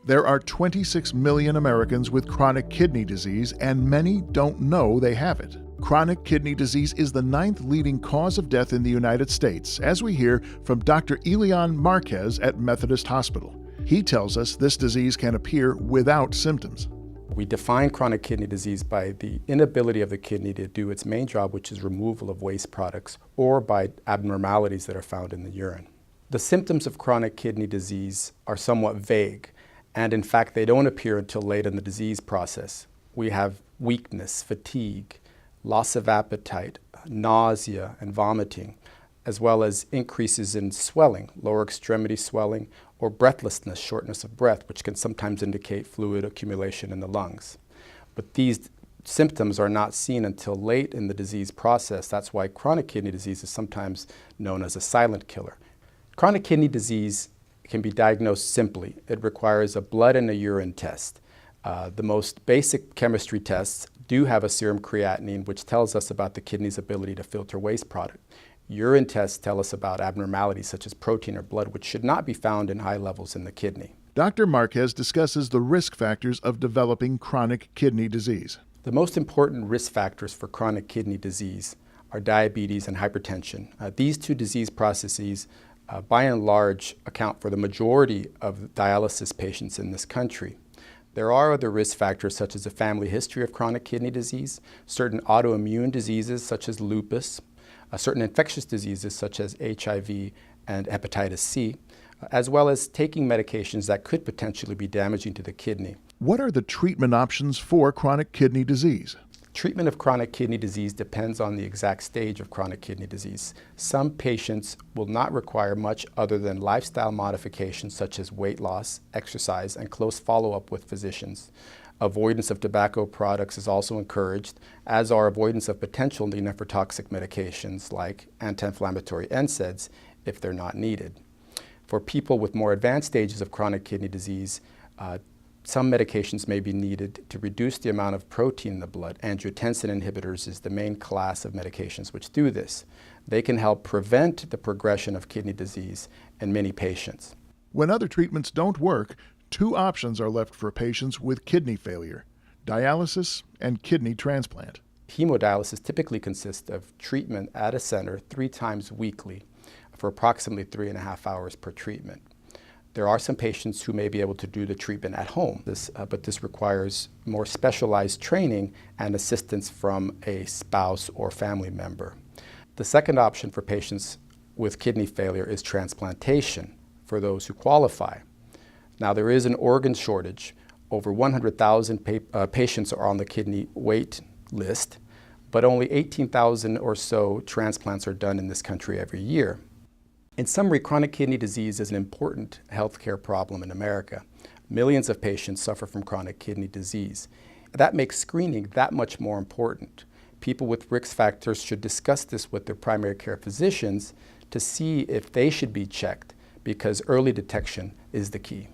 There are 26 million Americans with chronic kidney disease, and many don't know they have it. Chronic kidney disease is the 9th leading cause of death in the United States, as we hear from Dr. Ilian Marquez at Methodist Hospital. He tells us this disease can appear without symptoms. We define chronic kidney disease by the inability of the kidney to do its main job, which is removal of waste products, or by abnormalities that are found in the urine. The symptoms of chronic kidney disease are somewhat vague. And in fact, they don't appear until late in the disease process. We have weakness, fatigue, loss of appetite, nausea and vomiting, as well as increases in swelling, lower extremity swelling, or breathlessness, shortness of breath, which can sometimes indicate fluid accumulation in the lungs. But these symptoms are not seen until late in the disease process. That's why chronic kidney disease is sometimes known as a silent killer. Chronic kidney disease can be diagnosed simply. It requires a blood and a urine test. The most basic chemistry tests do have a serum creatinine, which tells us about the kidney's ability to filter waste product. Urine tests tell us about abnormalities such as protein or blood, which should not be found in high levels in the kidney. Dr. Marquez discusses the risk factors of developing chronic kidney disease. The most important risk factors for chronic kidney disease are diabetes and hypertension. These two disease processes by and large account for the majority of dialysis patients in this country. There are other risk factors such as a family history of chronic kidney disease, certain autoimmune diseases such as lupus, certain infectious diseases such as HIV and hepatitis C, as well as taking medications that could potentially be damaging to the kidney. What are the treatment options for chronic kidney disease? Treatment of chronic kidney disease depends on the exact stage of chronic kidney disease. Some patients will not require much other than lifestyle modifications such as weight loss, exercise, and close follow-up with physicians. Avoidance of tobacco products is also encouraged, as are avoidance of potentially nephrotoxic medications like anti-inflammatory NSAIDs if they're not needed. For people with more advanced stages of chronic kidney disease, some medications may be needed to reduce the amount of protein in the blood. Angiotensin inhibitors is the main class of medications which do this. They can help prevent the progression of kidney disease in many patients. When other treatments don't work, two options are left for patients with kidney failure: dialysis and kidney transplant. Hemodialysis typically consists of treatment at a center 3 times weekly for approximately 3.5 hours per treatment. There are some patients who may be able to do the treatment at home, but this requires more specialized training and assistance from a spouse or family member. The second option for patients with kidney failure is transplantation for those who qualify. Now, there is an organ shortage. Over 100,000 patients are on the kidney wait list, but only 18,000 or so transplants are done in this country every year. In summary, chronic kidney disease is an important healthcare problem in America. Millions of patients suffer from chronic kidney disease. That makes screening that much more important. People with risk factors should discuss this with their primary care physicians to see if they should be checked, because early detection is the key.